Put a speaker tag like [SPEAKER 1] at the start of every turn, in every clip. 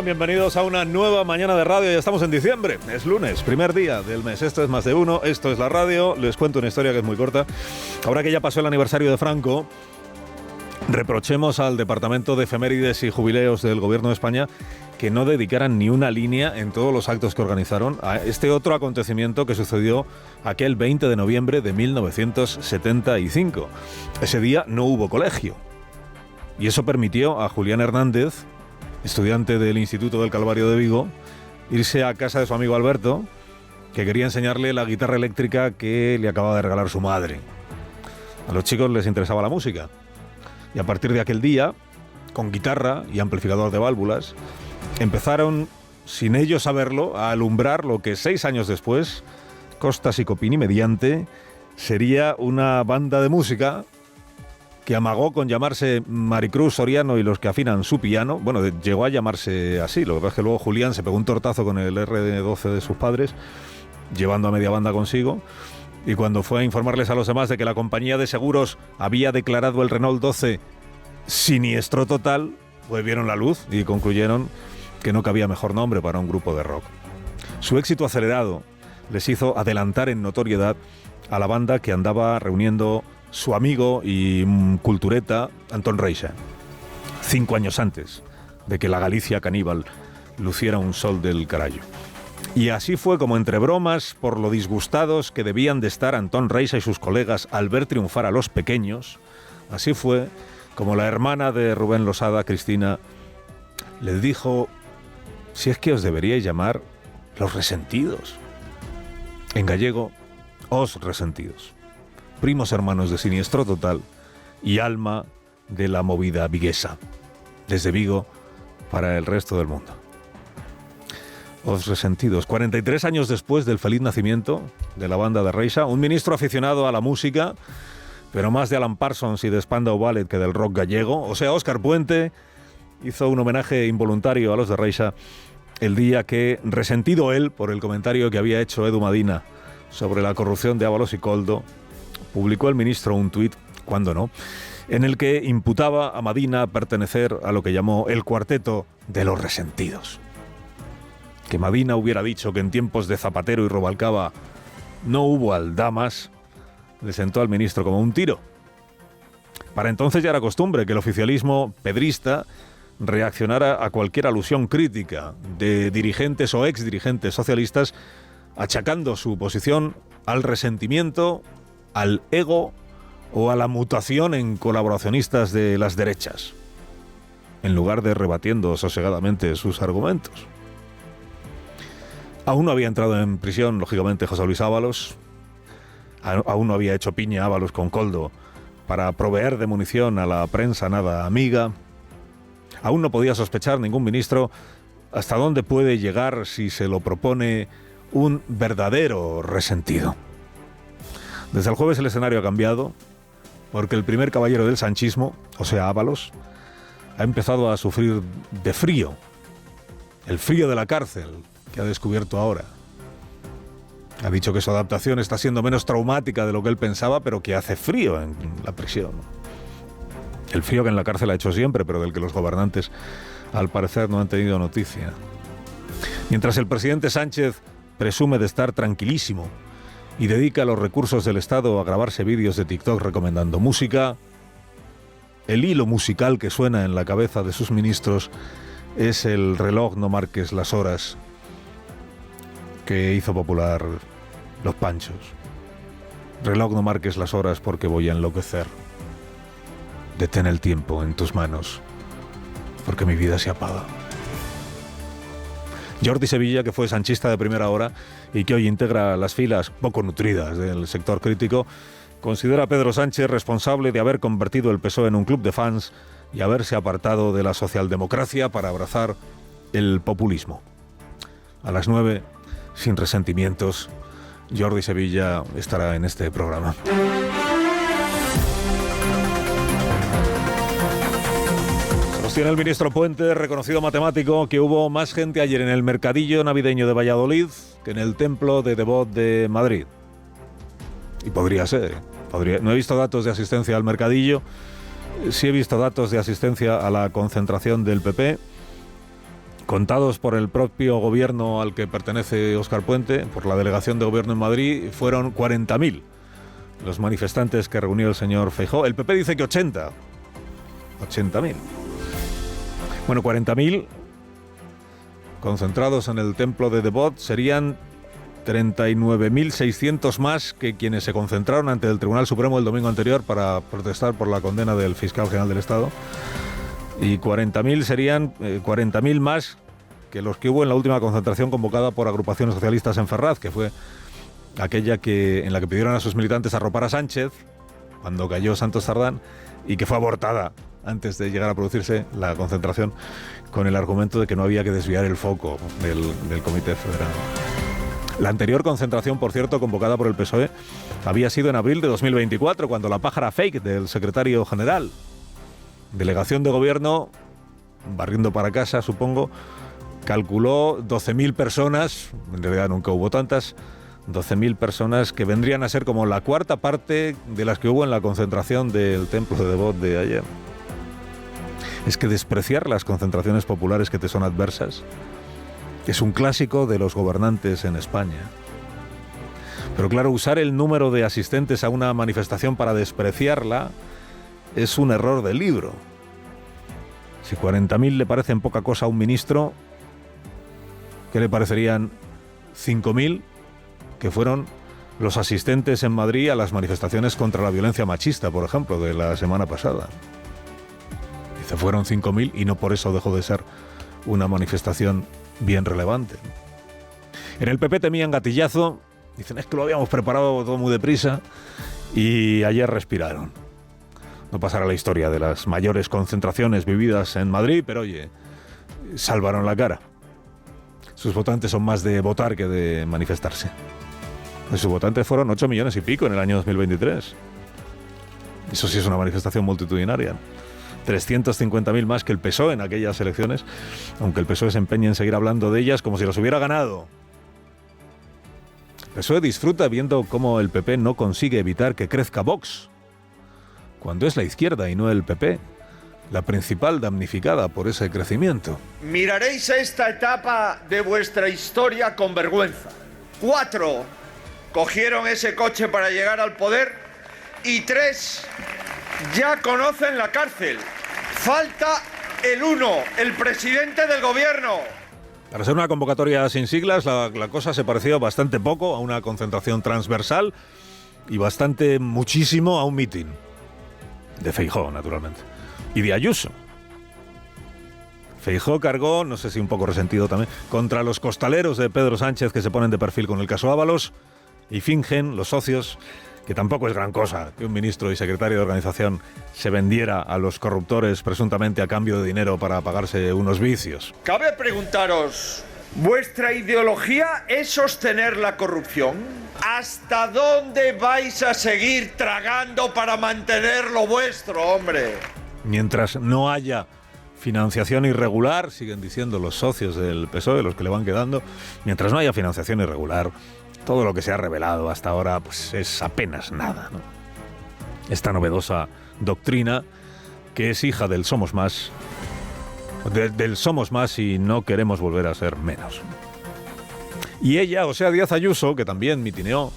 [SPEAKER 1] Bienvenidos a una nueva mañana de radio. Ya estamos en diciembre, es lunes, primer día del mes. Esto es Más de Uno, esto es la radio. Les cuento una historia que es muy corta. Ahora que ya pasó el aniversario de Franco, reprochemos al Departamento de Efemérides y Jubileos del Gobierno de España que no dedicaran ni una línea en todos los actos que organizaron a este otro acontecimiento que sucedió aquel 20 de noviembre de 1975. Ese día no hubo colegio y eso permitió a Julián Hernández, estudiante del Instituto del Calvario de Vigo, irse a casa de su amigo Alberto, que quería enseñarle la guitarra eléctrica que le acababa de regalar su madre. A los chicos les interesaba la música, y a partir de aquel día, con guitarra y amplificador de válvulas, empezaron, sin ellos saberlo, a alumbrar lo que 6 años después, Costas y Copini mediante, sería una banda de música que amagó con llamarse Maricruz Soriano y los que afinan su piano. Bueno, llegó a llamarse así, lo que pasa es que luego Julián se pegó un tortazo con el R12 de sus padres, llevando a media banda consigo, y cuando fue a informarles a los demás de que la compañía de seguros había declarado el Renault 12 siniestro total, pues vieron la luz y concluyeron que no cabía mejor nombre para un grupo de rock. Su éxito acelerado les hizo adelantar en notoriedad a la banda que andaba reuniendo su amigo y cultureta Antón Reixa, 5 años antes de que la Galicia caníbal luciera un sol del carallo. Y así fue como, entre bromas por lo disgustados que debían de estar Antón Reixa y sus colegas al ver triunfar a los pequeños, así fue como la hermana de Rubén Losada, Cristina, les dijo: si es que os deberíais llamar los resentidos. En gallego, os resentidos. Primos hermanos de Siniestro Total y alma de la movida viguesa, desde Vigo para el resto del mundo. Os resentidos. 43 años después del feliz nacimiento de la banda de Reixa, un ministro aficionado a la música, pero más de Alan Parsons y de Spandau Ballet que del rock gallego, o sea, Óscar Puente, hizo un homenaje involuntario a los de Reixa el día que, resentido él por el comentario que había hecho Edu Madina sobre la corrupción de Ábalos y Koldo, publicó el ministro un tuit, cuando no, en el que imputaba a Madina pertenecer a lo que llamó el cuarteto de los resentidos. Que Madina hubiera dicho que en tiempos de Zapatero y Rubalcaba no hubo aldamas, le sentó al ministro como un tiro. Para entonces ya era costumbre que el oficialismo pedrista reaccionara a cualquier alusión crítica de dirigentes o exdirigentes socialistas, achacando su posición al resentimiento, al ego o a la mutación en colaboracionistas de las derechas, en lugar de rebatiendo sosegadamente sus argumentos. Aún no había entrado en prisión, lógicamente, José Luis Ábalos. Aún no había hecho piña Ábalos con Koldo para proveer de munición a la prensa nada amiga. Aún no podía sospechar ningún ministro hasta dónde puede llegar si se lo propone un verdadero resentido. Desde el jueves el escenario ha cambiado, porque el primer caballero del sanchismo, o sea, Ábalos, ha empezado a sufrir de frío, el frío de la cárcel que ha descubierto ahora. Ha dicho que su adaptación está siendo menos traumática de lo que él pensaba, pero que hace frío en la prisión. El frío que en la cárcel ha hecho siempre, pero del que los gobernantes, al parecer, no han tenido noticia. Mientras el presidente Sánchez presume de estar tranquilísimo y dedica los recursos del Estado a grabarse vídeos de TikTok recomendando música, el hilo musical que suena en la cabeza de sus ministros es el reloj no marques las horas que hizo popular los Panchos. Reloj no marques las horas porque voy a enloquecer. Detén el tiempo en tus manos porque mi vida se apaga. Jordi Sevilla, que fue sanchista de primera hora y que hoy integra las filas poco nutridas del sector crítico, considera a Pedro Sánchez responsable de haber convertido el PSOE en un club de fans y haberse apartado de la socialdemocracia para abrazar el populismo. A las 9, sin resentimientos, Jordi Sevilla estará en este programa. Sostiene el ministro Puente, reconocido matemático, que hubo más gente ayer en el mercadillo navideño de Valladolid que en el templo de Devot de Madrid. Y podría ser. No he visto datos de asistencia al mercadillo, sí he visto datos de asistencia a la concentración del PP. contados por el propio gobierno al que pertenece Óscar Puente, por la delegación de gobierno en Madrid, fueron 40.000 los manifestantes que reunió el señor Feijóo. El PP dice que 80.000. Bueno, 40.000 concentrados en el templo de Devot serían 39.600 más que quienes se concentraron ante el Tribunal Supremo el domingo anterior para protestar por la condena del fiscal general del Estado. Y 40.000 serían 40.000 más que los que hubo en la última concentración convocada por agrupaciones socialistas en Ferraz, que fue aquella en la que pidieron a sus militantes arropar a Sánchez cuando cayó Santos Cerdán y que fue abortada antes de llegar a producirse la concentración con el argumento de que no había que desviar el foco del Comité Federal. La anterior concentración, por cierto, convocada por el PSOE, había sido en abril de 2024, cuando la pájara fake del secretario general, delegación de gobierno, barriendo para casa, supongo, calculó 12.000 personas, en realidad nunca hubo tantas, 12.000 personas que vendrían a ser como la cuarta parte de las que hubo en la concentración del templo de Devot de ayer. Es que despreciar las concentraciones populares que te son adversas es un clásico de los gobernantes en España. Pero claro, usar el número de asistentes a una manifestación para despreciarla es un error de libro. Si 40.000 le parecen poca cosa a un ministro, ¿qué le parecerían 5.000 que fueron los asistentes en Madrid a las manifestaciones contra la violencia machista, por ejemplo, de la semana pasada? Dice, fueron 5.000 y no por eso dejó de ser una manifestación bien relevante. En el PP temían gatillazo, dicen, es que lo habíamos preparado todo muy deprisa, y ayer respiraron. No pasará la historia de las mayores concentraciones vividas en Madrid, pero oye, salvaron la cara. Sus votantes son más de votar que de manifestarse. Sus votantes fueron 8 millones y pico en el año 2023. Eso sí es una manifestación multitudinaria. 350.000 más que el PSOE en aquellas elecciones, aunque el PSOE se empeñe en seguir hablando de ellas como si las hubiera ganado. El PSOE disfruta viendo cómo el PP no consigue evitar que crezca Vox, cuando es la izquierda y no el PP la principal damnificada por ese crecimiento.
[SPEAKER 2] Miraréis esta etapa de vuestra historia con vergüenza. 4 cogieron ese coche para llegar al poder y 3 ya conocen la cárcel. Falta el 1, el presidente del gobierno.
[SPEAKER 1] Para ser una convocatoria sin siglas, la cosa se pareció bastante poco a una concentración transversal y muchísimo a un mitin de Feijóo, naturalmente, y de Ayuso. Feijóo cargó, no sé si un poco resentido también, contra los costaleros de Pedro Sánchez que se ponen de perfil con el caso Ábalos y fingen, los socios, que tampoco es gran cosa que un ministro y secretario de organización se vendiera a los corruptores presuntamente a cambio de dinero para pagarse unos vicios.
[SPEAKER 2] Cabe preguntaros, ¿vuestra ideología es sostener la corrupción? ¿Hasta dónde vais a seguir tragando para mantener lo vuestro, hombre?
[SPEAKER 1] Mientras no haya financiación irregular, siguen diciendo los socios del PSOE, los que le van quedando, mientras no haya financiación irregular, todo lo que se ha revelado hasta ahora pues es apenas nada, ¿no? Esta novedosa doctrina que es hija del somos más, del somos más y no queremos volver a ser menos. Y ella, o sea, Díaz Ayuso, que también mitineó,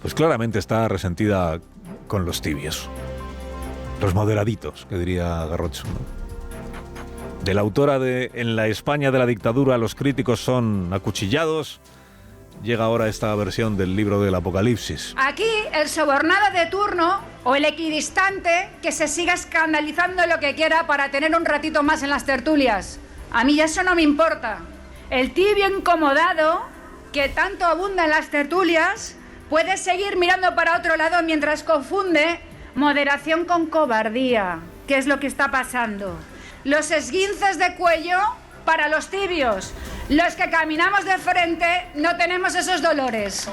[SPEAKER 1] pues claramente está resentida con los tibios, los moderaditos, que diría Garrocho, ¿no? De la autora de En la España de la dictadura los críticos son acuchillados, llega ahora esta versión del libro del Apocalipsis.
[SPEAKER 3] Aquí el sobornado de turno o el equidistante que se siga escandalizando lo que quiera para tener un ratito más en las tertulias. A mí eso no me importa. El tibio incomodado que tanto abunda en las tertulias puede seguir mirando para otro lado mientras confunde moderación con cobardía. ¿Qué es lo que está pasando? Los esguinces de cuello para los tibios. Los que caminamos de frente no tenemos esos dolores.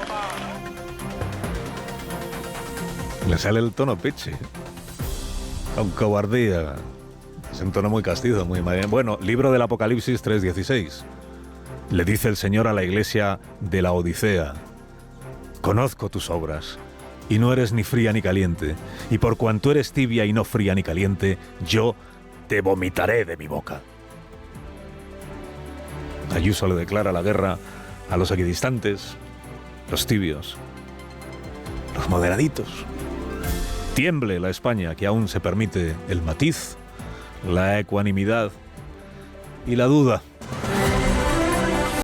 [SPEAKER 1] Le sale el tono pichi. Con cobardía. Es un tono muy castizo, muy mal. Bueno, libro del Apocalipsis 3:16. Le dice el Señor a la iglesia de la Odisea: conozco tus obras, y no eres ni fría ni caliente, y por cuanto eres tibia y no fría ni caliente, yo te vomitaré de mi boca. Ayuso le declara la guerra a los equidistantes, los tibios, los moderaditos. Tiemble la España que aún se permite el matiz, la ecuanimidad y la duda.